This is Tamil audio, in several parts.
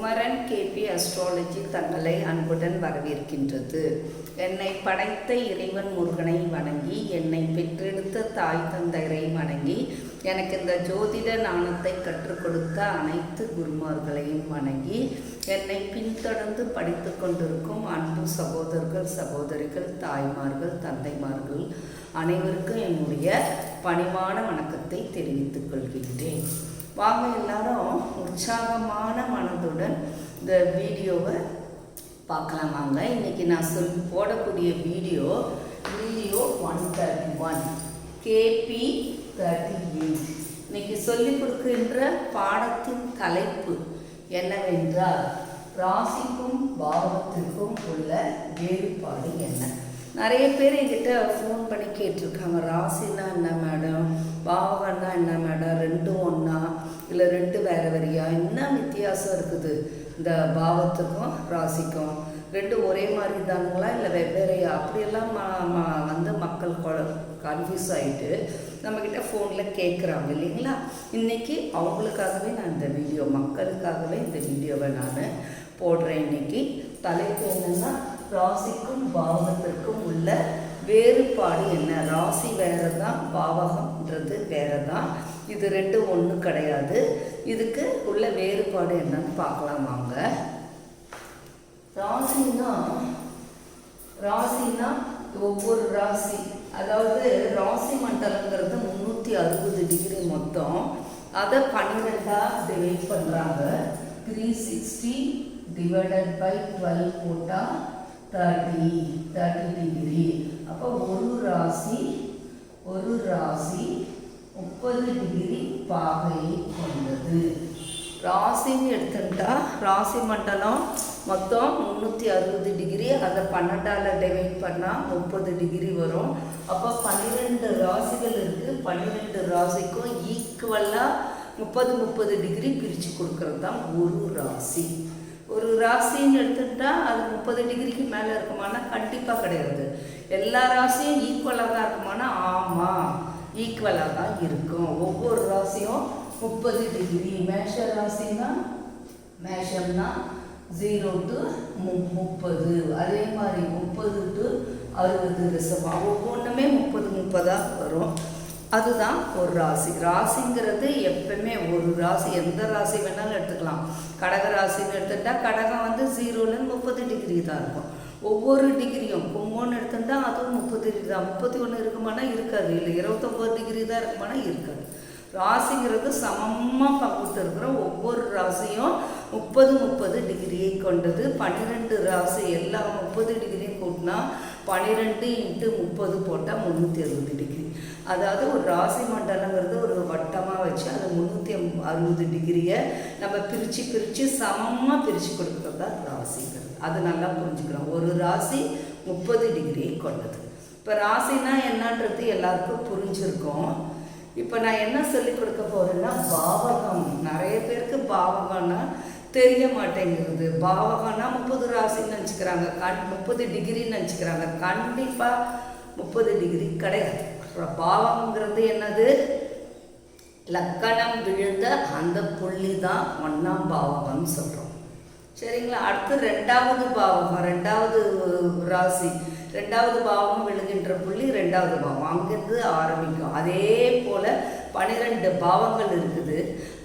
குமரன் கேபி அஸ்ட்ராலஜி தங்களை அன்புடன் வரவேற்கின்றது. என்னை படைத்த இறைவன் முருகனை வணங்கி, என்னை பெற்றெடுத்த தாய் தந்தையரை வணங்கி, எனக்கு இந்த ஜோதிட ஞானத்தை கற்றுக் கொடுத்த அனைத்து குருமார்களையும் வணங்கி, என்னை பின்தொடர்ந்து படித்து கொண்டிருக்கும் அன்பு சகோதரர்கள், சகோதரிகள், தாய்மார்கள், தந்தைமார்கள் அனைவருக்கும் என்னுடைய பணிவான வணக்கத்தை தெரிவித்துக் கொள்கின்றேன். வாங்க எல்லாரும் உற்சாகமான மனதுடன் இந்த வீடியோவை பார்க்கலாம். வாங்க, இன்றைக்கி நான் போடக்கூடிய வீடியோ 131 KP 38. இன்னைக்கு சொல்லிக் கொடுக்கின்ற பாடத்தின் தலைப்பு என்னவென்றால், ராசிக்கும் பாவத்திற்கும் உள்ள வேறுபாடு என்ன. நிறைய பேர் என்கிட்ட ஃபோன் பண்ணி கேட்டிருக்காங்க, ராசினா என்ன மேடம், பாவகன்னா என்ன மேடம், ரெண்டும் ஒன்றா இல்லை ரெண்டு வேறு வேறையா, என்ன வித்தியாசம் இருக்குது இந்த பாவத்துக்கும் ராசிக்கும், ரெண்டு ஒரே மாதிரி தானுங்களா இல்லை வெவ்வேறையா, அப்படியெல்லாம் வந்து மக்கள் கன்ஃபியூஸ் ஆகிட்டு நம்மக்கிட்ட ஃபோனில் கேட்குறாங்க இல்லைங்களா. இன்றைக்கி அவங்களுக்காகவே நான் இந்த வீடியோ, மக்களுக்காகவே இந்த வீடியோவை நான் போடுறேன். இன்றைக்கி தலைப்பு என்னென்னா, ராசிக்கும் பாவத்திற்கும் உள்ள வேறுபாடு என்ன. ராசி வேறு தான், பாவகம்ன்றது வேறு தான், இது ரெண்டும் ஒன்று கிடையாது. இதுக்கு உள்ள வேறுபாடு என்னன்னு பார்க்கலாம் வாங்க. ராசினா ஒவ்வொரு ராசி, அதாவது ராசி மண்டலங்கிறது 360 டிகிரி மொத்தம். அதை 12 டிவைட் பண்ணுறாங்க. 360 டிவைடட் பை 12 போட்டால் 30 டிகிரி. அப்போ ஒரு ராசி 30 டிகிரி பாகையை கொண்டது. ராசின்னு எடுத்துட்டா ராசி மண்டலம் மொத்தம் 360 டிகிரி, அதை 12 டிவைட் பண்ணால் 30 டிகிரி வரும். அப்போ 12 ராசிகள் இருக்குது. 12 ராசிக்கும் ஈக்குவலாக 30 டிகிரி பிரித்து கொடுக்கறது தான் ஒரு ராசி. ஒரு ராசின்னு எடுத்துட்டா அது 30 டிகிரிக்கு மேலே இருக்குமானா கண்டிப்பாக கிடையாது. எல்லா ராசியும் ஈக்குவலாக தான் இருக்குமானா ஆமாம், ஈக்குவலாக தான் இருக்கும். ஒவ்வொரு ராசியும் 30 டிகிரி. மேஷம்னா 0 to 30, அதே மாதிரி 30 to 60 ரிசர்வ், ஒவ்வொன்றுமே 30 வரும். அதுதான் ஒரு ராசி. ராசிங்கிறது எப்பவுமே ஒரு ராசி, எந்த ராசி வேணாலும் எடுத்துக்கலாம். கடக ராசின்னு எடுத்துட்டா கடகம் வந்து 0லேருந்து 30 டிகிரி தான் இருக்கும். ஒவ்வொரு டிகிரியும் கும்போன்னு எடுத்துட்டா அதுவும் 30 டிகிரி தான். 31 இருக்குமானா இருக்காது, இல்லை 29 டிகிரி தான் இருக்குமானா இருக்காது. ராசிங்கிறது சமமாக பங்குட்டு இருக்கிற ஒவ்வொரு ராசியும் 30 டிகிரியை கொண்டது. 12 ராசி எல்லாம் 30 டிகிரியும் கூட்டினா 12 × 30 போட்டால் 360 டிகிரி. அதாவது ஒரு ராசி மண்டலங்கிறது ஒரு வட்டமாக வச்சு அது 360 டிகிரியை நம்ம பிரித்து சமமாக பிரித்து கொடுக்குறது தான் ராசிங்கிறது. அது நல்லா புரிஞ்சுக்கிறோம். ஒரு ராசி 30 டிகிரியை கொண்டது. இப்போ ராசினா என்னன்றது எல்லாருக்கும் புரிஞ்சிருக்கும். இப்போ நான் என்ன சொல்லிக் கொடுக்க போகிறேன்னா, பாவகம். நிறைய பேருக்கு பாவகம்னா தெரிய மாட்டேங்கிறது. பாவகம்னா 30 ராசின்னு நினச்சிக்கிறாங்க, 30 டிகிரின்னு நினச்சிக்கிறாங்க. கண்டிப்பாக 30 டிகிரி கிடையாது. பாவகங்கிறது என்னது, லக்கணம் விழுந்த அந்த புள்ளி தான் 1ஆம் பாவகம்னு சொல்கிறோம். சரிங்களா. அடுத்து 2வது பாவகம், 2வது ராசி, 2வது பாவம் விழுகின்ற புள்ளி 2வது பாவம், அங்கேருந்து ஆரம்பிக்கும். அதே போல் 12 பாவங்கள் இருக்குது.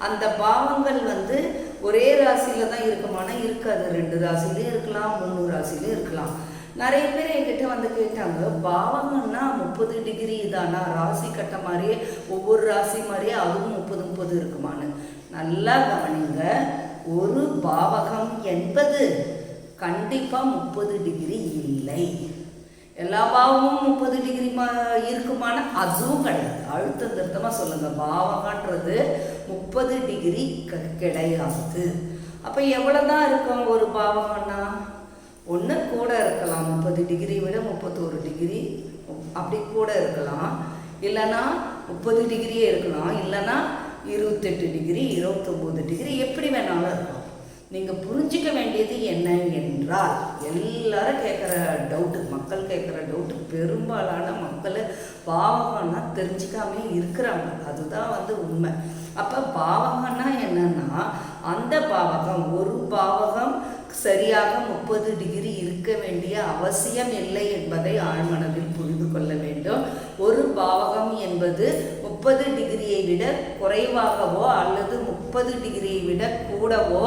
அந்த பாவங்கள் வந்து ஒரே ராசியில் தான் இருக்குமானா இருக்காது. 2 ராசிலையும் இருக்கலாம், 3 ராசிலையும் இருக்கலாம். நிறைய பேர் என்கிட்ட வந்து கேட்டாங்க, பாவகம்னா 30 டிகிரி தானா, ராசி கட்ட மாதிரியே ஒவ்வொரு ராசி மாதிரியே அதுவும் 30 இருக்குமான்னு. நல்லா கவனிங்க, ஒரு பாவகம் என்பது கண்டிப்பாக 30 டிகிரி இல்லை. எல்லா பாவமும் 30 டிகிரி இருக்குமான அதுவும் கிடையாது. அழுத்தம் திருத்தமாக சொல்லுங்கள், பாவகன்றது 30 டிகிரி கிடையாது. அப்போ எவ்வளோ தான் இருக்கும் ஒரு பாவகம்னா, ஒன்று கூட இருக்கலாம், 30 டிகிரி விட 31 டிகிரி அப்படி கூட இருக்கலாம், இல்லைன்னா 30 டிகிரியே இருக்கலாம், இல்லைன்னா 28 டிகிரி 29 டிகிரி எப்படி வேணாலும் இருக்கலாம். நீங்கள் புரிஞ்சிக்க வேண்டியது என்ன என்றால், எல்லாரும் கேட்குற டவுட்டு, மக்கள் கேட்குற டவுட்டு, பெரும்பாலான மக்கள் பாவகம்னா தெரிஞ்சிக்காமே இருக்கிறாங்க. அதுதான் வந்து உண்மை. அப்போ பாவகம்னா என்னன்னா அந்த பாவகம் ஒரு பாவகம் சரியாக 30 டிகிரி இருக்க வேண்டிய அவசியம் இல்லை என்பதை ஆழ்மனதில் புரிந்து கொள்ள வேண்டும். ஒரு பாவகம் என்பது 30 டிகிரியை விட குறைவாகவோ அல்லது 30 டிகிரியை விட கூடவோ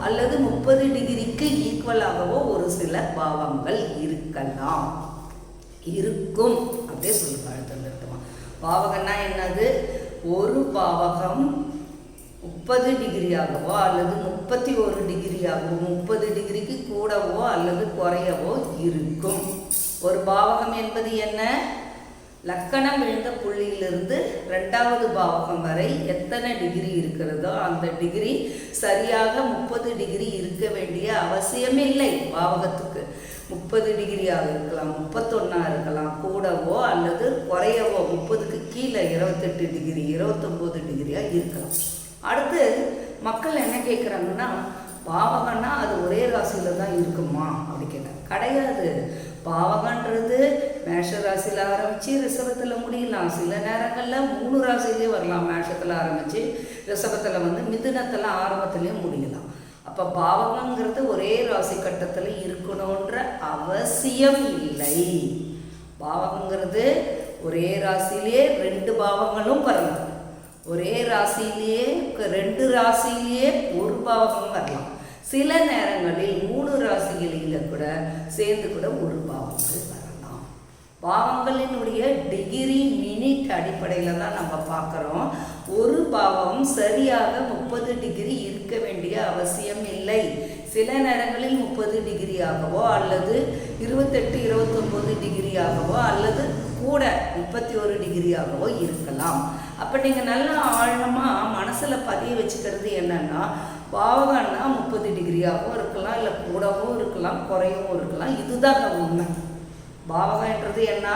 அல்லது 30 டிகிரிக்கு ஈக்குவலாகவோ ஒரு சில பாவங்கள் இருக்கலாம், இருக்கும். அப்படியே சொல்லி வாழ்த்துமா. பாவகம்னா என்னது? ஒரு பாவகம் 30 டிகிரியாகவோ அல்லது 31 டிகிரியாகவோ 30 டிகிரிக்கு கூடவோ அல்லது குறையவோ இருக்கும். ஒரு பாவகம் என்பது என்ன? லக்கணம் விழுந்த புள்ளியிலிருந்து 2வது பாவகம் வரை எத்தனை டிகிரி இருக்கிறதோ அந்த டிகிரி சரியாக 30 டிகிரி இருக்க வேண்டிய அவசியம் இல்லை. பாவகத்துக்கு 30 டிகிரியாக இருக்கலாம், 31 இருக்கலாம், கூடவோ அல்லது குறையவோ 30க்கு கீழே 28 டிகிரி 29 டிகிரியாக இருக்கலாம். அடுத்து மக்கள் என்ன கேட்குறாங்கன்னா, பாவகம்னா அது ஒரே ராசியில தான் இருக்குமா அப்படி கேட்டாங்க. கிடையாது. பாவகன்றது மேஷ ராசியில் ஆரம்பித்து ரிஷபத்தில் முடியலாம். சில நேரங்களில் 3 ராசியிலே வரலாம். மேஷத்தில் ஆரம்பித்து ரிஷபத்தில் வந்து மிதுனத்தில் ஆரம்பத்துலேயும் முடியலாம். அப்போ பாவகங்கிறது ஒரே ராசி கட்டத்தில் இருக்கணுன்ற அவசியம் இல்லை. பாவகங்கிறது ஒரே ராசியிலே 2 பாவங்களும் வரலாம். ஒரே ராசியிலேயே 2 ராசியிலேயே ஒரு பாவகம் வரலாம். சில நேரங்களில் 3 ராசிகளில் கூட சேர்ந்து கூட ஒரு பாவங்கள் வரலாம். பாவங்களினுடைய டிகிரி மினிட் அடிப்படையில் தான் நம்ம பார்க்குறோம். ஒரு பாவம் சரியாக 30 டிகிரி இருக்க வேண்டிய அவசியம் இல்லை. சில நேரங்களில் 30 டிகிரியாகவோ அல்லது 28 29 டிகிரியாகவோ அல்லது கூட 31 டிகிரியாகவோ இருக்கலாம். அப்போ நீங்கள் நல்லா ஆழமாக மனசில் பதிய வச்சுக்கிறது என்னன்னா, பாவகம்னா 30 டிகிரியாகவும் இருக்கலாம், இல்லை கூடவும் இருக்கலாம், குறையவும் இருக்கலாம். இதுதான் உண்மை. பாவகன்றது என்ன?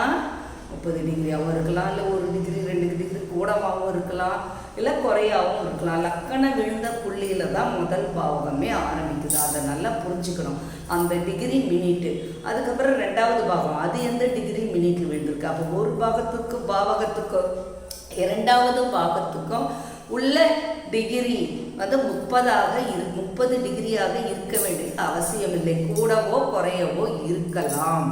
30 டிகிரியாகவும் இருக்கலாம், இல்லை 1 டிகிரி 2 டிகிரி கூடவாகவும் இருக்கலாம், இல்லை குறையாகவும் இருக்கலாம். லக்கணம் விழுந்த புள்ளியில தான் முதல் பாவகமே ஆரம்பிக்குது. அதை நல்லா புரிஞ்சுக்கணும். அந்த டிகிரி மினிட்டு, அதுக்கப்புறம் 2வது பாவம் அது எந்த டிகிரி மினிட் விழுந்திருக்கு. அப்போ ஒரு பாவகத்துக்கும் 2வது பாகத்துக்கும் உள்ள டிகிரி வந்து 30 டிகிரியாக இருக்க வேண்டிய அவசியம் இல்லை. கூடவோ குறையவோ இருக்கலாம்.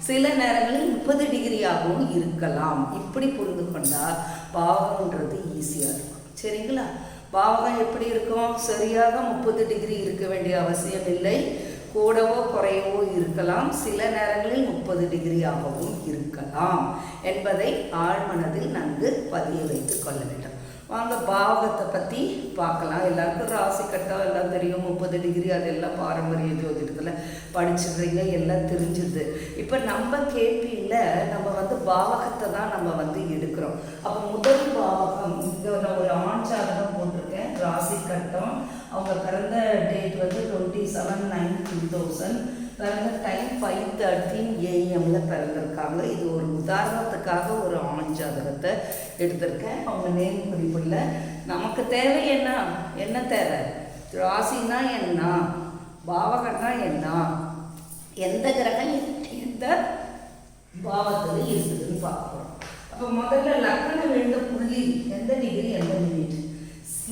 சில நேரங்களில் 30 டிகிரியாகவும் இருக்கலாம். இப்படி புரிந்து கொண்டால் பாவகம்ன்றது ஈஸியாக இருக்கும். சரிங்களா? பாவகம் எப்படி இருக்கும்? சரியாக 30 டிகிரி இருக்க வேண்டிய அவசியம் இல்லை. கூடவோ குறையவோ இருக்கலாம். சில நேரங்களில் 30 டிகிரியாகவும் இருக்கலாம் என்பதை ஆழ்மனதில் நன்கு பதிய வைத்துக் கொள்ள வேண்டும். வாங்க பாவகத்தை பற்றி பார்க்கலாம். எல்லாருக்கும் ராசி கட்டம் எல்லாம் தெரியும். 30 டிகிரி அதெல்லாம் பாரம்பரிய ஜோதிடத்தில் படிச்சுடுறீங்க, எல்லாம் தெரிஞ்சுது. இப்போ நம்ம கேள்வியில் நம்ம வந்து பாவகத்தை தான் நம்ம வந்து எடுக்கிறோம். அப்போ முதல் பாவகம் இங்கே நான் ஒரு ஆண் சாதகம் போட்டிருக்கேன். ராசி கட்டம் அவங்க பிறந்த டேட் வந்து 27/9/2000, பிறந்த டைம் 5:13 AM பிறந்திருக்காங்க. இது ஒரு உதாரணத்துக்காக ஒரு ஆண் ஜாதகத்தை எடுத்திருக்கேன். அவங்க நேம் குறிப்பிடல. நமக்கு தேவை என்ன தேவை? ராசினா என்ன, பாவகம்னா என்ன, எந்த கிரகம் எந்த பாவத்தில் இருக்குதுன்னு பார்க்குறோம். அப்போ முதல்ல லக்கணம் விழுந்த புள்ளி எந்த டிகிரி எந்த மினிட்.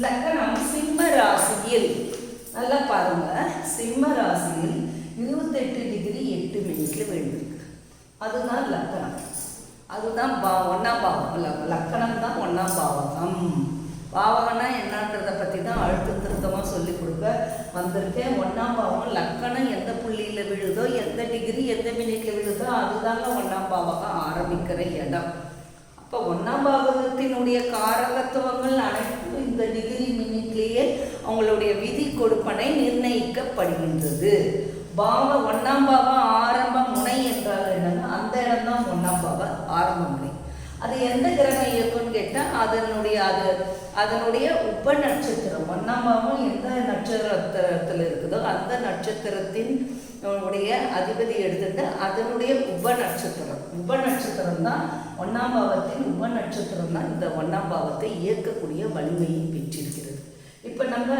லக்கணம் சிம்ம ராசியில், நல்லா பாருங்க, சிம்ம ராசியில் 28 டிகிரி 8 மினிட்ல விழுந்திருக்கு. அதுதான் லக்கணம். அதுதான் 1ஆம் பாவம். லக்கணம் தான் 1ஆம் பாவகம். பாவகம்னா என்னன்றதை பற்றி தான் அழுத்த திருத்தமாக சொல்லி கொடுக்க வந்திருக்கேன். 1ஆம் பாவம் லக்கணம் எந்த புள்ளியில் விழுதோ, எந்த டிகிரி எந்த மினிட்ல விழுதோ அதுதாங்க 1ஆம் பாவகம் ஆரம்பிக்கிற இடம். அப்போ 1ஆம் பாவகத்தினுடைய காரகத்துவங்கள் அனைத்தும் இந்த டிகிரி மினிட்லேயே அவங்களுடைய விதி கொடுப்பனை நிர்ணயிக்கப்படுகின்றது. 1ஆம் பாவம் ஆரம்ப முனை என்றால் என்னன்னா, அந்த இடம் தான் 1ஆம் பாவம் ஆரம்ப முனை. அது எந்த கிரகம் இயக்கும்னு கேட்டால் அதனுடைய உப நட்சத்திரம். 1ஆம் பாவம் எந்த நட்சத்திரத்தில் இருக்குதோ அந்த நட்சத்திரத்தின் உடைய அதிபதி எடுத்துட்டு அதனுடைய உப நட்சத்திரம் தான் 1ஆம் பாவத்தின் உப நட்சத்திரம் தான் இந்த 1ஆம் பாவத்தை இயக்கக்கூடிய வலிமையை பெற்றிருக்கிறது. இப்போ நம்ம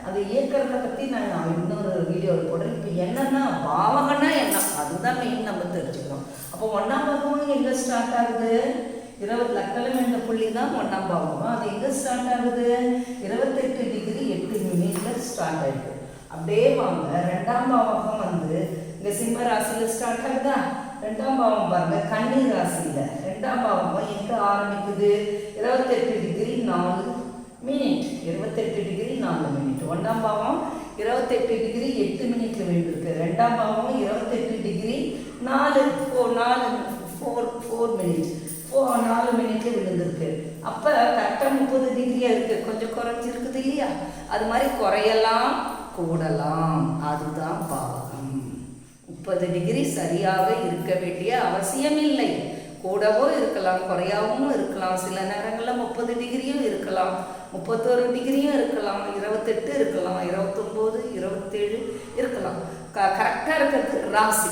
அதை இயக்கிறத பற்றி நான் இன்னொரு வீடியோவில் போடுறேன். இப்போ என்னன்னா பாவகம்னா என்ன, அதுதான் மெயின் நம்ம தெரிஞ்சுக்கிறோம். அப்போ 1ஆம் பாவம் எங்கே ஸ்டார்ட் ஆகுது? லக்கணம் என்ற புள்ளி தான் 1ஆம் பாவகம். அது எங்கே ஸ்டார்ட் ஆகுது? 28 டிகிரி 8 மினிட்ல ஸ்டார்ட் ஆயிடுது. அப்படியே வாங்க, 2ஆம் பாவகம் வந்து இங்கே சிம்ம ராசியில் ஸ்டார்ட் ஆகுதா? 2ஆம் பாவம் பாருங்க கன்னி ராசியில் 2ஆம் பாவகம் எங்கே ஆரம்பிக்குது? 28 டிகிரி 4 மினிட். 28 degree 4 minute. 1ஆம் பாவம் 28 டிகிரி 8 மினிட்ல விழுந்திருக்கு. 2ஆம் பாவம் 28 டிகிரி 4 மினிட் 4 மினிட்ல விழுந்திருக்கு. அப்போ கரெக்டாக 30 டிகிரியா இருக்கு. கொஞ்சம் குறைஞ்சிருக்குது இல்லையா? அது மாதிரி குறையலாம் கூடலாம். அதுதான் பாவகம். 30 டிகிரி சரியாக இருக்க வேண்டிய அவசியம் இல்லை. கூடவோ இருக்கலாம், குறையாகவும் இருக்கலாம். சில நேரங்களில் 30 டிகிரியும் இருக்கலாம், 31 டிகிரியும் இருக்கலாம், 28 இருக்கலாம், 29, 27 இருக்கலாம். கரெக்டாக இருக்கிறது ராசி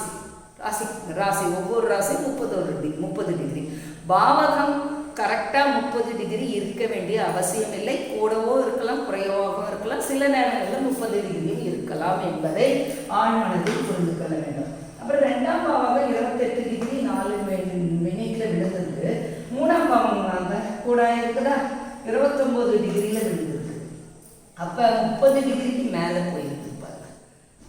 ராசி ராசி ஒவ்வொரு ராசி 30 டிகிரி. பாவகம் கரெக்டாக 30 டிகிரி இருக்க வேண்டிய அவசியம் இல்லை. கூடவோ இருக்கலாம், குறைவாகவும் இருக்கலாம். சில நேரங்களில் 30 டிகிரியும் இருக்கலாம் என்பதை ஆழ்மனதில் புரிந்து கொள்ள வேண்டும். அப்புறம் 2ஆம் பாவகம் 28 டிகிரி 4 மினிட்ல விழுந்திருக்கு. 3ஆம் பாவம் கூட இருக்குதா? 29 டிகிரியில விழுந்திருக்கு. அப்ப 30 டிகிரிக்கு மேல போயிருக்கு. பாருங்க,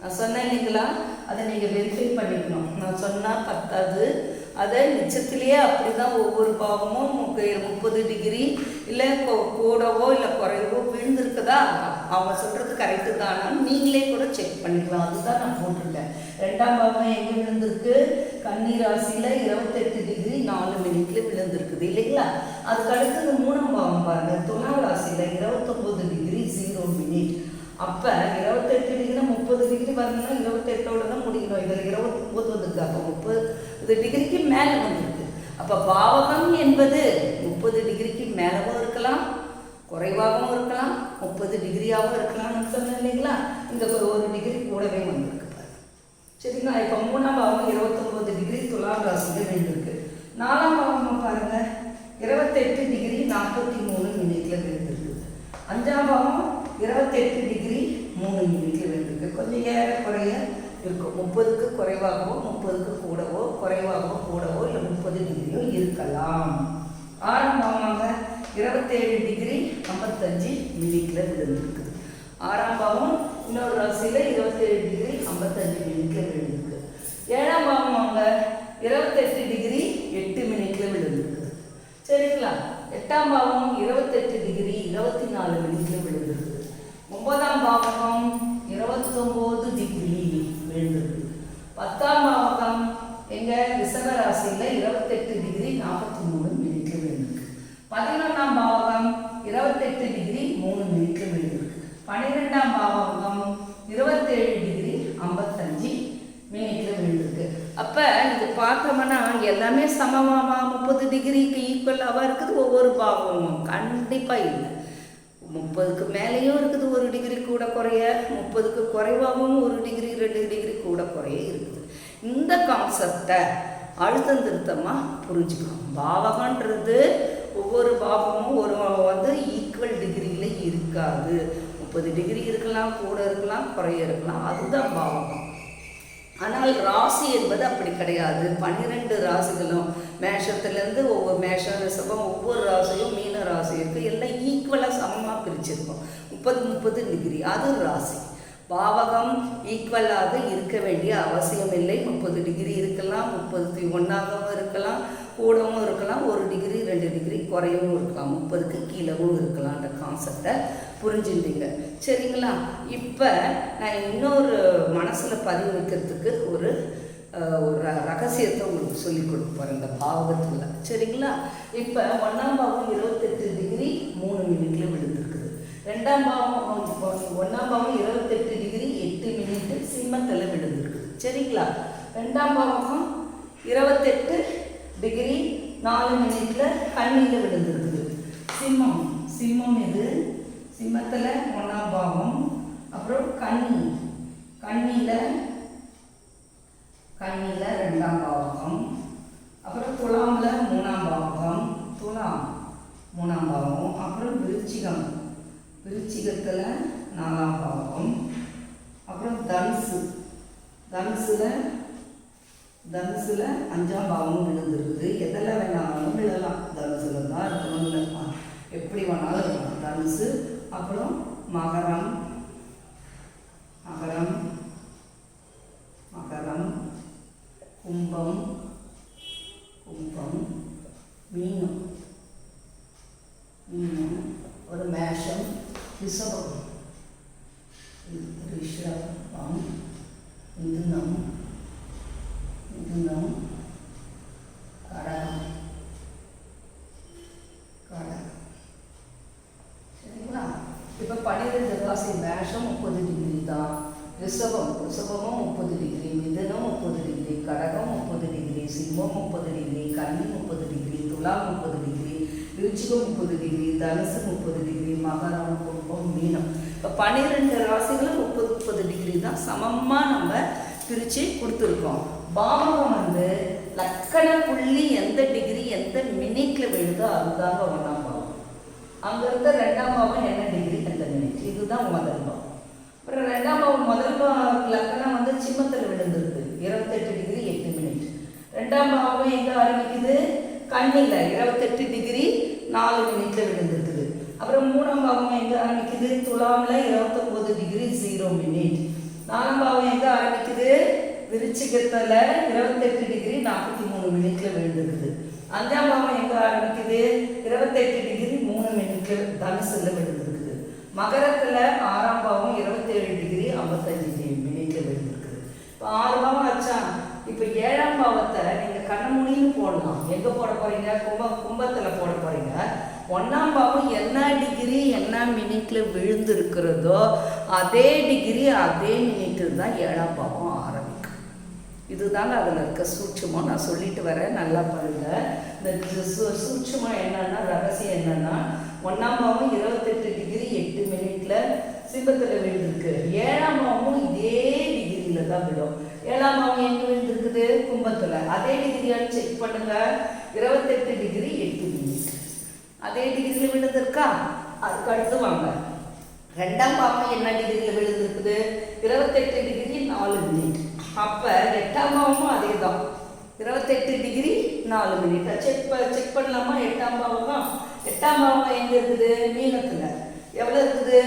நான் சொன்னேன் இல்லைங்களா? அதை நீங்க வெரிஃபை பண்ணிக்கணும். நான் சொன்னா பத்தாது. அதை நிச்சயத்திலேயே அப்படிதான் ஒவ்வொரு பாவமும் 30 டிகிரி இல்லை கூடவோ இல்லை குறைவோ விழுந்திருக்குதா, அவங்க சொல்றது கரெக்டு தானா நீங்களே கூட செக் பண்ணிக்கலாம். அதுதான் நான் போட்டிருக்கேன். 2ஆம் பாவம் எங்கே விழுந்திருக்கு? கன்னி ராசியில 28 டிகிரி 4 மினிட்ல விழுந்திருக்குது இல்லைங்களா? அதுக்கு அடுத்தது 3ஆம் பாவம் பாருங்க, துலாம் ராசியில 29 டிகிரி 0 மினிட். அப்போ 28 டிகிரி 30 டிகிரி வரணும்னா 28ஓட தான் முடிக்கணும். இதில் 29 வந்துருக்கு. அப்போ 30 டிகிரிக்கு மேலே வந்துருக்கு. அப்போ பாவகம் என்பது 30 டிகிரிக்கு மேலவும் இருக்கலாம், குறைவாகவும் இருக்கலாம், 30 டிகிரியாகவும் இருக்கலாம்னு சொன்னேன் இல்லைங்களா? இந்த ஒரு டிகிரி கூடவே வந்திருக்கு பாருங்க. சரிங்களா? இப்போ 3ஆம் பாவம் 29 டிகிரி துலாம் ராசியில் விழுந்திருக்கு. 4ஆம் பாவம் பாருங்க 28 டிகிரி 43 மினிட்ல விழுந்திருக்கு. 5ஆம் பாவம் 28 டிகிரி 3 மினிட்ல விழுந்திருக்கு. கொஞ்சம் ஏறக்குறைய இருக்கும். 30க்கு குறைவாகவோ 30க்கு கூடவோ, குறைவாகவோ கூடவோ இல்லை 30 டிகிரியோ இருக்கலாம். 6ஆம் பாவமாக 27 டிகிரி 55 மினிட்ல விழுந்திருக்குது. 6ஆம் பாவம் இன்னொரு ராசியில 27 டிகிரி 55 மினிட்ல விழுந்திருக்கு. 7ஆம் பாவமாக 28 டிகிரி 8 மினிட்ல விழுந்திருக்குது. சரிங்களா? 8ஆம் பாவம் 28 டிகிரி 24 மினிட்ல விழுந்திருக்கு. 9ஆம் பாவகம் 29 டிகிரி விழுந்திருக்கு. 10ஆம் பாவகம் எங்க ரிஷப ராசியில 28 டிகிரி 43 மினிட்ல விழுந்திருக்கு. 11ஆம் பாவகம் 28 டிகிரி 3 மினிட்ல விழுந்திருக்கு. 12ஆம் பாவகம் 27 டிகிரி 55 மினிட்ல விழுந்திருக்கு. அப்ப இது பார்த்தோம்னா எல்லாமே சமமாமா 30 டிகிரிக்கு ஈக்குவலாக இருக்குது ஒவ்வொரு பாவமும்? கண்டிப்பா இல்லை. 30க்கு மேலேயும் இருக்குது 1 டிகிரி கூட குறைய, 30க்கு குறைவாகவும் 1 டிகிரி 2 டிகிரி கூட குறைய இருக்குது. இந்த கான்செப்டை அழுத்தம் திருத்தமாக புரிஞ்சுக்கணும். பாவகன்றது ஒவ்வொரு பாவமும் ஒரு ஈக்குவல் டிகிரியில் இருக்காது. 30 டிகிரி இருக்கலாம், கூட இருக்கலாம், குறைய இருக்கலாம். அதுதான் பாவகம். ஆனால் ராசி என்பது அப்படி கிடையாது. 12 ராசிகளும் மேஷத்துலேருந்து ஒவ்வொரு மேஷம் ரிஷபம் ஒவ்வொரு ராசியும் மீன ராசி இருக்குது. எல்லாம் ஈக்குவலாக சமமாக பிரிச்சிருக்கோம். 30 டிகிரி அது ராசி. பாவகம் ஈக்குவலாக இருக்க வேண்டிய அவசியம் இல்லை. 30 டிகிரி இருக்கலாம், 31ஆகவும் இருக்கலாம், கூடவும் இருக்கலாம், 1 டிகிரி 2 டிகிரி குறையவும் இருக்கலாம், 30க்கு கீழவும் இருக்கலாம்ன்ற கான்செப்டை புரிஞ்சுட்டீங்க. சரிங்களா? இப்போ நான் இன்னொரு மனசில் பதிவு வைக்கிறதுக்கு ஒரு ரகசியத்தை உங்களுக்கு சொல்லிக் கொடுக்க போகிறேன் இந்த பாவகத்தில். சரிங்களா? இப்போ 1ஆம் பாவம் 28 டிகிரி 3 மினிட்ல விழுந்திருக்குது. 2ஆம் பாவம் 1ஆம் பாவம் 28 டிகிரி 8 மினிட் சிம்மத்தில் விழுந்திருக்குது. சரிங்களா? 2ஆம் பாவம் 28 டிகிரி 4 மினிட்ல கண்ணியில் விழுந்திருக்குது. சிம்மம் இது சிம்மத்தில் 1ஆம் பாவம். அப்புறம் கண்ணியில் 2ஆம் பாவகம். அப்புறம் துலாமில் 3ஆம் பாவகம், துலாம் 3ஆம் பாவகம். அப்புறம் விருச்சிகத்தில் 4ஆம் பாவகம். அப்புறம் தனுசில் தனுசுல 5ஆம் பாவமும் விழுந்துருக்குது. எதில் வேணாலும் விழலாம், தனுசுல தான் இருக்கணும்னு எப்படி வேணாலும் இருக்கலாம் தனுசு. அப்புறம் மகரம், மகரம், மகரம், கும்பம், கும்பம், மீனம், மீனம், ஒரு மேஷம், ரிஷபம், ரிஷபம், மிதுனம், மிதுனம், கடகம், கடகம். சரிங்களா? இப்போ 12 ராசி. மேஷம் 30 டிகிரி தான், ரிஷபமும் 30 டிகிரி, மிதுனம் 30 டிகிரி, கடகம் 30 டிகிரி, சிம்மம் 30 டிகிரி, கன்னி 30 டிகிரி, துலாம் 30 டிகிரி, விருச்சிகம் 30 டிகிரி, தனுசு 30 டிகிரி, மகரம், கும்பம், மீனம். இப்போ 12 ராசிகளும் 30 டிகிரி தான் சமமாக நம்ம பிரித்து கொடுத்துருக்கோம். பாவகம் வந்து லக்கண புள்ளி எந்த டிகிரி எந்த மினிட்ல விழுதோ அதுதாங்க 1ஆம் பாவம். அங்கே இருந்த 2ஆம் பாவம் என்ன டிகிரி எந்த மினிட், இதுதான் முதல் பாவம். அப்புறம் 2ஆம் பாவம் முதல் லக்கணம் வந்து சிம்மத்தில் விழுந்துருக்கு 28 டிகிரி 8 மினிட். 2ஆம் பாவம் எங்கே ஆரம்பிக்குது, கண்ணியில் 28 டிகிரி 4 மினிட்ல விழுந்துருக்குது. அப்புறம் 3ஆம் பாவம் எங்கே ஆரம்பிக்குது, துலாமில் 29 டிகிரி 0 மினிட். 4ஆம் பாவம் எங்கே ஆரம்பிக்குது, விருச்சிகத்தில் 28 டிகிரி 43 மினிட்ல விழுந்துருக்குது. 5ஆம் பாவம் எங்கே ஆரம்பிக்குது, 28 டிகிரி 3 மினிட்ல தனுசுல விழுந்துருக்குது. மகரத்தில் 6ஆம் பாவம் 27 டிகிரி 55 மினிட்ல விழுந்துருக்குது. இப்போ 6 பாவம் ஆச்சா. இப்போ 7ஆம் பாவத்தை நீங்கள் கண்ணமூடின்னு போடலாம். எங்கே போட போகிறீங்க, கும்பத்தில் போட போகிறீங்க. 1ஆம் பாவம் என்ன டிகிரி என்ன மினிட்ல விழுந்திருக்கிறதோ அதே டிகிரி அதே மினிட்டு தான் 7ஆம் பாவம் ஆரம்பிக்கும். இதுதாங்க அதில் இருக்க சூட்சமாக நான் சொல்லிட்டு வரேன், நல்லா பாருங்க. இந்த சூட்சமாக என்னன்னா, ரகசியம் என்னன்னா, 1ஆம் பாவம் 28 டிகிரி 8 மினிட்ல சிம்மத்தில் விழுந்திருக்கு. 7ஆம் பாவமும் இதே டிகிரியில தான் விடும். 7ஆம் பாவம் எங்கே விழுந்திருக்குது, கும்பத்தில். அதே டிகிரியான்னு செக் பண்ணுங்க, 28 டிகிரி 8 மினிட் அதே டிகிரியில் விழுந்திருக்கா. அதுக்கு அடுத்து வாங்க, 2ஆம் பாவம் என்ன டிகிரியில் விழுந்திருக்குது, 28 டிகிரி 4 மினிட். அப்போ 8ஆம் பாவமும் அதே தான் 28 டிகிரி 4 மினிட். செக் பண்ணலாமா? 8ஆம் பாவம் தான். 8ஆம் பாவம் எங்கே இருக்குது, மீனத்தில். எவ்வளோ இருக்குது,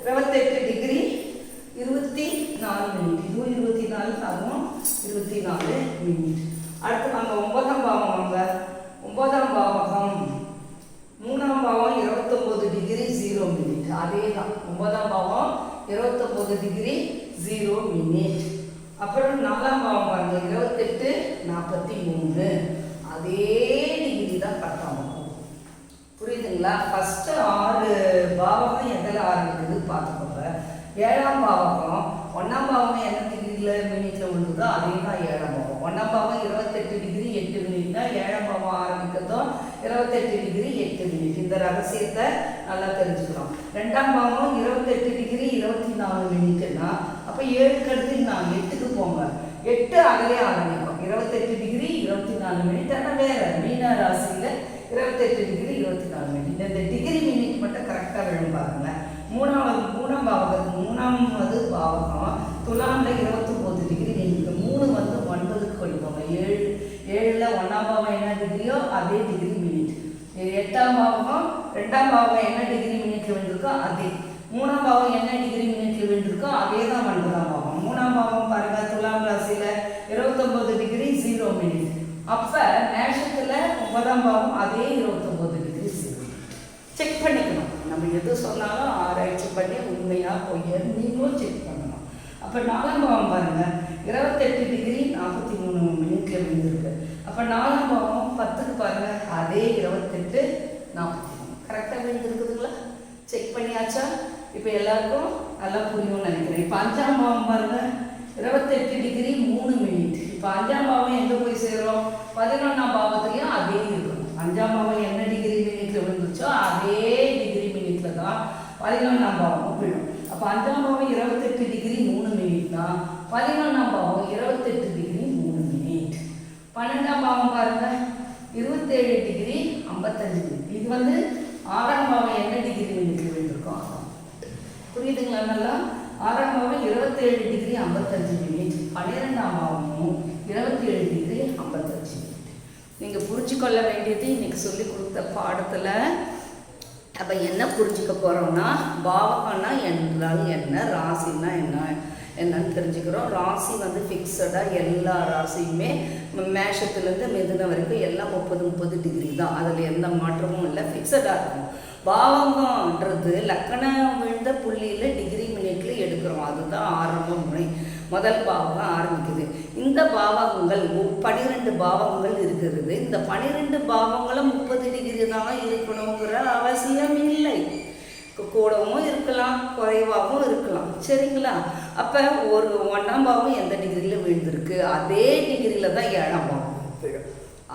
28 டிகிரி 24 மினிட். இதுவும் 24 ஆகும், 24 மினிட். அடுத்து வாங்க 9ஆம் பாவம் வாங்க. 9ஆம் பாவகம் 3ஆம் பாவம் 29 டிகிரி 0 மினிட். அதே தான் 9ஆம் பாவம் 29 டிகிரி 0 மினிட். அப்புறம் 4ஆம் பாவம் பாருங்க 28 43 அதே டிகிரி தான் 10ஆம் பாவம். புரியுதுங்களா? ஃபர்ஸ்ட் 6 பாவகம் எதில் ஆரம்பிக்குது பார்த்துக்கோங்க. 7ஆம் பாவகம் 1ஆம் பாவம் என்ன டிகிரியில் மினிட்ல விழுந்ததோ அதே தான் 7ஆம் பாவம். 1ஆம் பாவம் 28 டிகிரி 8 மினிட்னா 7ஆம் பாவம் ஆரம்பிக்கிறதோ 28 டிகிரி 8 மினிட். இந்த ரகசியத்தை நல்லா தெரிஞ்சுக்கிறோம். 2ஆம் பாவம் 28 டிகிரி 24 மினிட்னா அப்போ 7க்கு அடுத்து நான் 8க்கு போங்க. 8 அதிலே ஆரம்பிக்கும் 28 டிகிரி 24 மினிட். ஆனால் வேற மீன ராசியில் 28 டிகிரி 24 மினிட். இந்த டிகிரி மினிட் மட்டும் கரெக்டாக விழும் பாருங்க. 3ஆம் பாவகத்து 3ஆவது பாவகம் துலாமில் 29 டிகிரி மினிட். 3 வந்து 9க்கு படிப்பாங்க. 7ல் 1ஆம் பாவம் என்ன டிகிரியோ அதே டிகிரி மினிட். 8ஆம் பாவகம் 2ஆம் பாவகம் என்ன டிகிரி மினிட்ல விழுந்திருக்கோ அதே. 3ஆம் பாவம் என்ன டிகிரி மினிட்ல விழுந்திருக்கோ அதே தான் 9ஆம் பாவம். 3ஆம் பாவம் பாருங்க துலாம் ராசியில் 29 டிகிரி 0 மினிட். அப்போ மேஷத்தில் 9ஆம் பாவம் அதே 29 டிகிரி 0. செக் பண்ணிக்கணும். நம்ம எது சொன்னாலும் ஆராய்ச்சி பண்ணி உண்மையாக பொய்யன்னு நீங்களும் செக் பண்ணணும். அப்போ 4ஆம் பாவம் பாருங்கள் 28 டிகிரி 43 மினிட்ல விழுந்திருக்கு. அப்போ 4ஆம் பாவம் 10க்கு பாருங்கள் அதே 28 43 கரெக்டாக விழுந்துருக்குதுங்களா? செக் பண்ணியாச்சா? இப்போ எல்லாருக்கும் நல்லா புரியும்னு நினைக்கிறேன். இப்போ 5ஆம் பாவம் பாருங்கள் 28 டிகிரி 3 மினிட். இப்போ 5ஆம் பாவம் எங்கே போய் சேரும், 11ஆம் பாவத்துலேயும் அதே இருக்கும். 5ஆம் பாவம் என்ன டிகிரி மினிட்ல விழுந்துச்சோ அதே டிகிரி மினிட்ல தான் 11ஆம் பாவமும் விழும். அப்போ 5ஆம் பாவம் 28 டிகிரி 3 மினிட்னா 11ஆம் பாவம் 28 டிகிரி 3 மினிட். 12ஆம் பாவம் பாருங்க 27 டிகிரி 55 மினிட். இது வந்து 6ஆம் பாவம் என்ன டிகிரி மினிட்ல விழுந்திருக்கோம் அதான். புரியுதுங்களா? நல்லா 6ஆம் பாவம் 27 டிகிரி 55 மினிட். 12ஆம் பாவமும் 27 டிகிரி 55 மினிட். நீங்கள் புரிஞ்சுக்கொள்ள வேண்டியது இன்றைக்கி சொல்லி கொடுத்த பாடத்தில். அப்போ என்ன புரிஞ்சுக்க போகிறோம்னா, பாவகம்னா என்றால் என்ன, ராசின்னா என்னன்னு தெரிஞ்சுக்கிறோம். ராசி வந்து ஃபிக்ஸடாக எல்லா ராசியுமே மேஷத்துலேருந்து மிதுனம் வரைக்கும் எல்லாம் 30 டிகிரி தான். அதில் எந்த மாற்றமும் இல்லை, ஃபிக்ஸடாக இருக்கும். பாவகம்ன்றது லக்கணம் விழுந்த புள்ளியில் டிகிரி மினிட்ல எடுக்கிறோம். அதுதான் ஆரம்ப முறை. முதல் பாவகம் ஆரம்பிக்குது. இந்த பாவகங்கள் 12 பாவகங்கள் இருக்கிறது. இந்த 12 பாவங்களும் 30 டிகிரி தான் இருக்கணுங்கிற அவசியம் இல்லை. கூடவும் இருக்கலாம், குறைவாகவும் இருக்கலாம். சரிங்களா? அப்போ ஒரு 1ஆம் பாவம் எந்த டிகிரியில் விழுந்திருக்கு, அதே டிகிரியில் தான் 7ஆம் பாவம் விழுந்துடும்.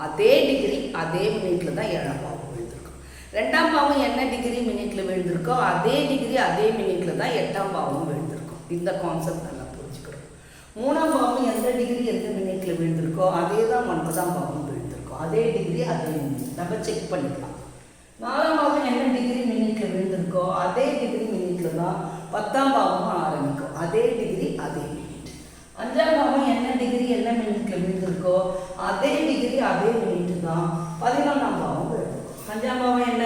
அதே டிகிரி அதே மினிட்ல தான் 7ஆம் பாவம் விழுந்திருக்கும். 2ஆம் பாவம் என்ன டிகிரி மினிட்ல விழுந்திருக்கோ அதே டிகிரி அதே மினிட்ல தான் 8ஆம் பாவம் விழுந்திருக்கும். இந்த கான்செப்ட் நல்லா புரிஞ்சுக்கிறோம். 3ஆம் பாவம் எந்த டிகிரி எந்த மினிட்ல விழுந்திருக்கோ அதே தான் 9ஆம் பாவம் விழுந்திருக்கும். அதே டிகிரி அதே மினிட் நம்ம செக் பண்ணிக்கலாம். 4ஆம் பாவம் என்ன டிகிரி மினிட்ல விழுந்திருக்கோ அதே டிகிரி மினிட்ல தான் 10ஆம் பாவம் ஆரம்பிக்கும். அதே டிகிரி அதே மினிட். 5ஆம் பாவம் என்ன டிகிரி என்ன மினிட்ல விழுந்திருக்கோ அதே டிகிரி அதே மினிட் தான் 11ஆம் பாவம் விழுந்திருக்கும். 5ஆம் பாவம் என்ன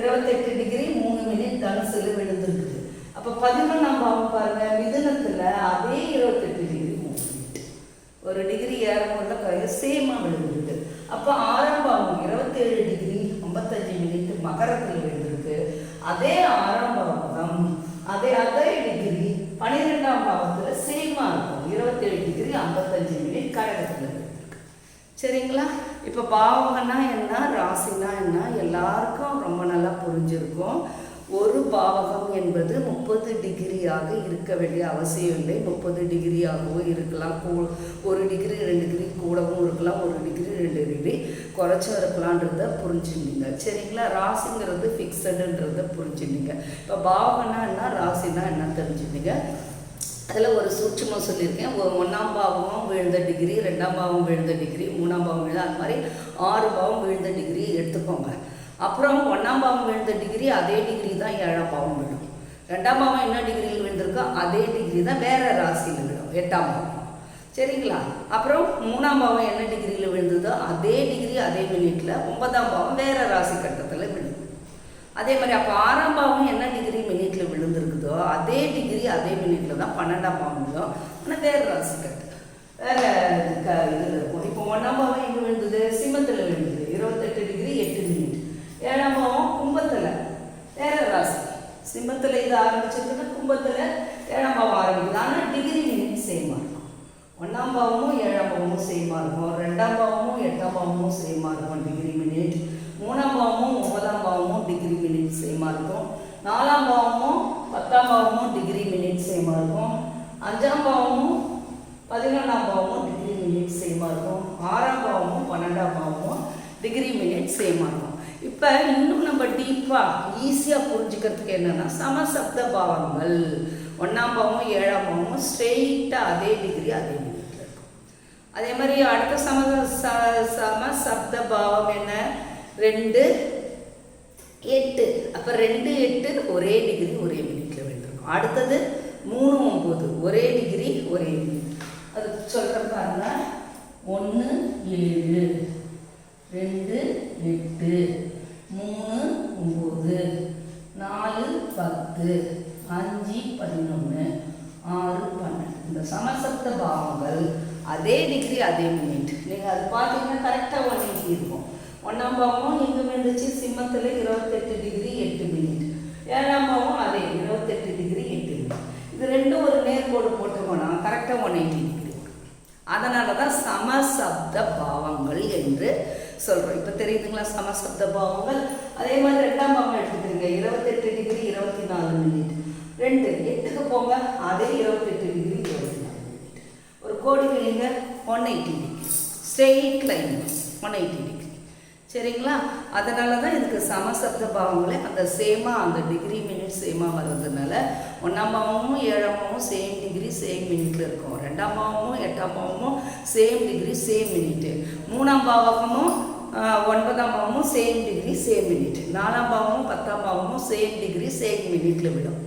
28 டிகிரி 3 மினிட் தனுசுல விழுந்திருக்குது. அப்போ 11ஆம் பாவம் பாருங்க, மிதுனத்துல அதே 28 டிகிரி 3 மினிட். ஒரு டிகிரி ஏறமுள்ள குறைய சேமா விழுந்திருக்கு. அப்போ 6ஆம் பாவம் 27 டிகிரி 55 மினிட் மகரத்தில் விழுந்திருக்கு. அதே 6ஆம் பாவம் அதே டிகிரி 12ஆம் பாவத்தில் சேமா இருக்கும். 27 டிகிரி 55 மினிட் கடகத்தில் விழுந்திருக்கு. சரிங்களா? இப்போ பாவகம்னா என்ன, ராசினா என்ன எல்லாருக்கும் ரொம்ப நல்லா புரிஞ்சிருக்கும். ஒரு பாவகம் என்பது 30 டிகிரியாக இருக்க வேண்டிய அவசியம் இல்லை. 30 டிகிரியாகவும் இருக்கலாம், 1 டிகிரி 2 டிகிரி கூடவும் இருக்கலாம், 1 டிகிரி 2 டிகிரி குறைச்சும் இருக்கலான்றத புரிஞ்சுக்கிங்க. சரிங்களா? ராசிங்கிறது ஃபிக்ஸடுன்றத புரிஞ்சுக்கிங்க. இப்போ பாவகம்னா என்ன, ராசினா என்ன தெரிஞ்சுக்கிங்க. அதில் ஒரு சூட்சமாக சொல்லியிருக்கேன். 1ஆம் பாவம் விழுந்த டிகிரி, 2ஆம் பாவம் விழுந்த டிகிரி, 3ஆம் பாவம் விழுந்த, அது மாதிரி 6 பாவம் விழுந்த டிகிரி எடுத்துக்கோங்க. அப்புறம் 1ஆம் பாவம் விழுந்த டிகிரி அதே டிகிரி தான் 7ஆம் பாவம் விழும். 2ஆம் பாவம் என்ன டிகிரியில் விழுந்திருக்கோ அதே டிகிரி தான் வேற ராசியில் விழும், 8ஆம் பாவம். சரிங்களா? அப்புறம் 3ஆம் பாவம் என்ன டிகிரியில் விழுந்ததோ அதே டிகிரி அதே மினிட்ல 9ஆம் பாவம் வேற ராசி கட்டத்தில் விழும். அதே மாதிரி அப்போ 6ஆம் பாவம் என்ன டிகிரி மினிட்ல விழுந்திருக்குதோ அதே டிகிரி அதே மினிட்ல தான் 12ஆம் பாவம் விழும். ஆனால் வேற ராசி கட்டு வேற இதில் இருக்கும். இப்போ 1ஆம் பாவம் எங்கே விழுந்தது, சிம்மத்தில் விழுந்தது, 28 டிகிரி 8 மினிட். 7ஆம் பாவம் கும்பத்தில் வேற ராசி. சிம்மத்தில் இது ஆரம்பிச்சிருக்குன்னா கும்பத்தில் 7ஆம் பாவம் ஆரம்பிக்குது. ஆனால் டிகிரி மினிட் சேமாக இருக்கும். 1ஆம் பாவமும் 7ஆம் பாவமும் சேமாக இருக்கும். 2ஆம் பாவமும் 8ஆம் பாவமும் சேமாக இருக்கும் டிகிரி மினிட். 3ஆம் பாவமும் 9ஆம் பாவமும் டிகிரி மினிட் சேமாக இருக்கும். 4ஆம் பாவமும் 10ஆம் பாவமும் டிகிரி மினிட் சேமாக இருக்கும். 5ஆம் பாவமும் 11ஆம் பாவமும் டிகிரி மினிட் சேமாக இருக்கும். 6ஆம் பாவமும் 12ஆம் பாவமும் டிகிரி மினிட் சேமாக இருக்கும். இப்போ இன்னும் நம்ம டீப்பாக ஈஸியாக புரிஞ்சுக்கிறதுக்கு என்னென்னா சமசப்த பாவங்கள் 1ஆம் பாவமும் 7ஆம் பாவமும் ஸ்ட்ரெயிட்டாக அதே டிகிரி அதே மினிட்ல இருக்கும். அதே மாதிரி அடுத்த சமசப்த பாவம் என்ன, 2 8. அப்போ 2 8 ஒரே டிகிரி ஒரே மினிட்ல விழுந்திருக்கும். அடுத்தது 3 9 ஒரே டிகிரி ஒரே மினிட். அது சொல்கிற பாருங்க, 1 7 2 8 3 9 4 10 5 11 6 12. இந்த சமசப்த பாவங்கள் அதே டிகிரி அதே மினிட். நீங்கள் அது பார்த்தீங்கன்னா கரெக்டாக 180 இருக்கும். 1ஆம் பாவமும் எங்கே விழுந்துச்சு, சிம்மத்தில் 28 டிகிரி 8 மினிட். 7ஆம் பாவம் அதே 28 டிகிரி 8 மினிட். இது ரெண்டும் ஒரு நேர்கோடு போட்டுக்கோனா கரெக்டாக 180 டிகிரி. அதனால தான் சமசப்த பாவங்கள் என்று சொல்கிறோம். இப்போ தெரியுதுங்களா சமசப்த பாவங்கள். அதே மாதிரி 2ஆம் பாவம் எடுத்துக்கிறீங்க, 28 டிகிரி 24 மினிட். 2 8க்கு போங்க, அதே 28 டிகிரி 24 மினிட். ஒரு கோடி இல்லைங்க, 180 டிகிரி ஸ்ட்ரெயிட் லைன் 180 டிகிரி. சரிங்களா? அதனால தான் இதுக்கு சமசப்த பாவங்களே அந்த சேமாக அந்த டிகிரி மினிட் சேமாக வர்றதுனால 1ஆம் பாவமும் 7ஆம் பாவமும் சேம் டிகிரி சேம் மினிட்ல இருக்கும். 2ஆம் பாவமும் 8ஆம் பாவமும் சேம் டிகிரி சேம் மினிட். 3ஆம் பாவமும் 9ஆம் பாவமும் சேம் டிகிரி சேம் மினிட். 4ஆம் பாவமும் 10ஆம் பாவமும் சேம் டிகிரி சேம் மினிட்ல விடும்.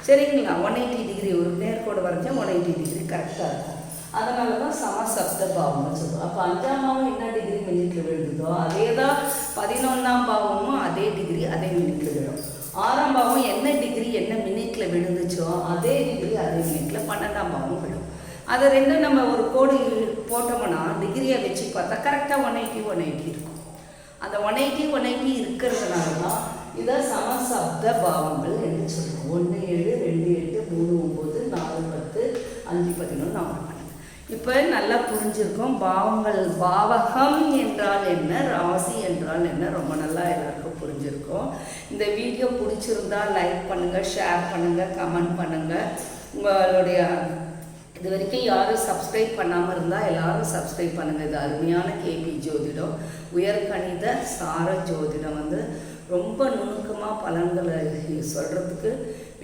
சரிங்களா? 180 டிகிரி ஒரு நேர்கோடு வரைக்கும் 180 டிகிரி கரெக்டாக இருக்கும். அதனால தான் சமசப்த பாவம்னு சொல்லுவோம். அப்போ 5ஆம் பாவம் என்ன டிகிரி மினிட்ல விழுந்ததோ அதே தான் 11ஆம் பாவமும் அதே டிகிரி அதே மினிட்ல விழும். 6ஆம் பாவம் என்ன டிகிரி என்ன மினிட்ல விழுந்துச்சோ அதே டிகிரி அதே மினிட்ல 12ஆம் பாவம் விழும். அதை ரெண்டும் நம்ம ஒரு கோடு போட்டோம்னா டிகிரியை வச்சு பார்த்தா கரெக்டாக 180 இருக்கும். அந்த 180 இருக்கிறதுனால தான் இதை சமசப்த பாவங்கள் என்று சொல்லுவோம். 1 7 2 8 3 9 4 10 5 11 4 12. இப்போ நல்லா புரிஞ்சிருக்கோம் பாவங்கள். பாவகம் என்றால் என்ன, ராசி என்றால் என்ன, ரொம்ப நல்லா எல்லாருக்கும் புரிஞ்சிருக்கோம். இந்த வீடியோ பிடிச்சிருந்தா லைக் பண்ணுங்கள், ஷேர் பண்ணுங்கள், கமெண்ட் பண்ணுங்கள். உங்களுடைய இது வரைக்கும் யாரும் சப்ஸ்கிரைப் பண்ணாமல் இருந்தால் எல்லாரும் சப்ஸ்கிரைப் பண்ணுங்கள். இது அருமையான கேபி ஜோதிடம், உயர்கணித சார ஜோதிடம். ரொம்ப நுணுக்கமாக பலன்களை சொல்கிறதுக்கு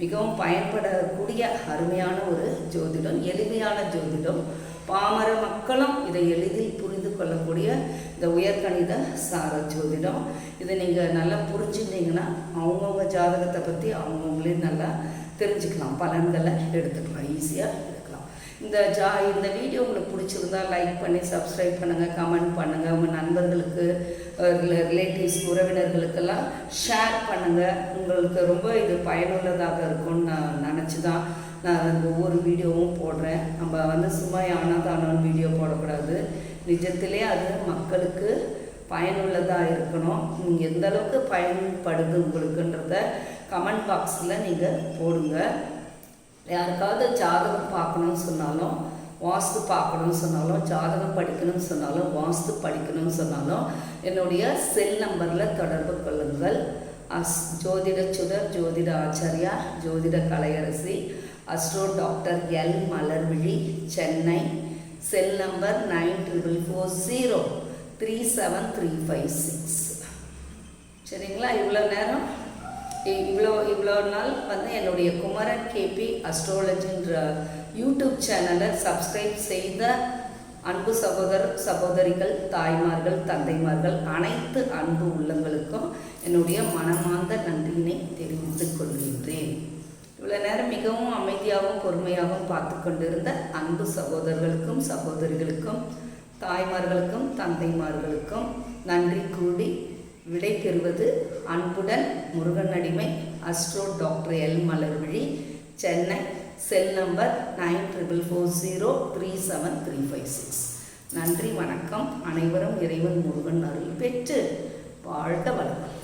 மிகவும் பயன்படக்கூடிய அருமையான ஒரு ஜோதிடம், எளிமையான ஜோதிடம். பாமர மக்களும் இதை எளிதில் புரிந்து கொள்ளக்கூடிய இந்த உயர்கணித சார ஜோதிடம். இதை நீங்கள் நல்லா புரிஞ்சுட்டீங்கன்னா அவங்கவுங்க ஜாதகத்தை பற்றி அவங்கவுங்களே நல்லா தெரிஞ்சுக்கலாம், பலன்களை எடுத்துக்கலாம், ஈஸியாக எடுக்கலாம். இந்த வீடியோ உங்களுக்கு பிடிச்சிருந்தா லைக் பண்ணி சப்ஸ்கிரைப் பண்ணுங்கள், கமெண்ட் பண்ணுங்கள். உங்கள் நண்பர்களுக்கு, ரிலேட்டிவ்ஸ், உறவினர்களுக்கெல்லாம் ஷேர் பண்ணுங்கள். உங்களுக்கு ரொம்ப இது பயனுள்ளதாக இருக்கும்னு நான் நினச்சி தான் நான் ஒவ்வொரு வீடியோவும் போடுறேன். நம்ம சும்மா யானாதானோன்னு வீடியோ போடக்கூடாது. நிஜத்திலே அது மக்களுக்கு பயனுள்ளதாக இருக்கணும். நீங்கள் எந்த அளவுக்கு பயன்படுது உங்களுக்குன்றத கமெண்ட் பாக்ஸில் நீங்கள் போடுங்க. யாருக்காவது ஜாதகம் பார்க்கணுன்னு சொன்னாலும், வாஸ்து பார்க்கணும்னு சொன்னாலும், ஜாதகம் படிக்கணும்னு சொன்னாலும், வாஸ்து படிக்கணும்னு சொன்னாலும் என்னுடைய செல் நம்பரில் தொடர்பு கொள்ளுங்கள். ஜோதிட சுடர், ஜோதிட ஆச்சாரியா, ஜோதிட Kalaiyarasi, astro doctor L Malarvizhi, Chennai. Cell number 9440373556. சரிங்களா? இவ்வளோ நேரம் இவ்வளோ நாள் என்னுடைய குமரன் கேபி அஸ்ட்ராலஜின்ற யூடியூப் சேனலை சப்ஸ்கிரைப் செய்த அன்பு சகோதரிகள், தாய்மார்கள், தந்தைமார்கள், அனைத்து அன்பு உள்ளங்களுக்கும் என்னுடைய மனமார்ந்த நன்றியினை தெரிவித்துக் கொள்கின்றேன். இவ்வளோ நேரம் மிகவும் அமைதியாகவும் பொறுமையாகவும் பார்த்து கொண்டிருந்த அன்பு சகோதரர்களுக்கும், சகோதரிகளுக்கும், தாய்மார்களுக்கும், தந்தைமார்களுக்கும் நன்றி கூடி விடை பெறுவது அன்புடன் முருகன் அடிமை, astro doctor L Malarvizhi, Chennai. Cell number 9440373556. நன்றி, வணக்கம். அனைவரும் இறைவன் முருகன் அருள் பெற்று வாழ்க வளமுடன்.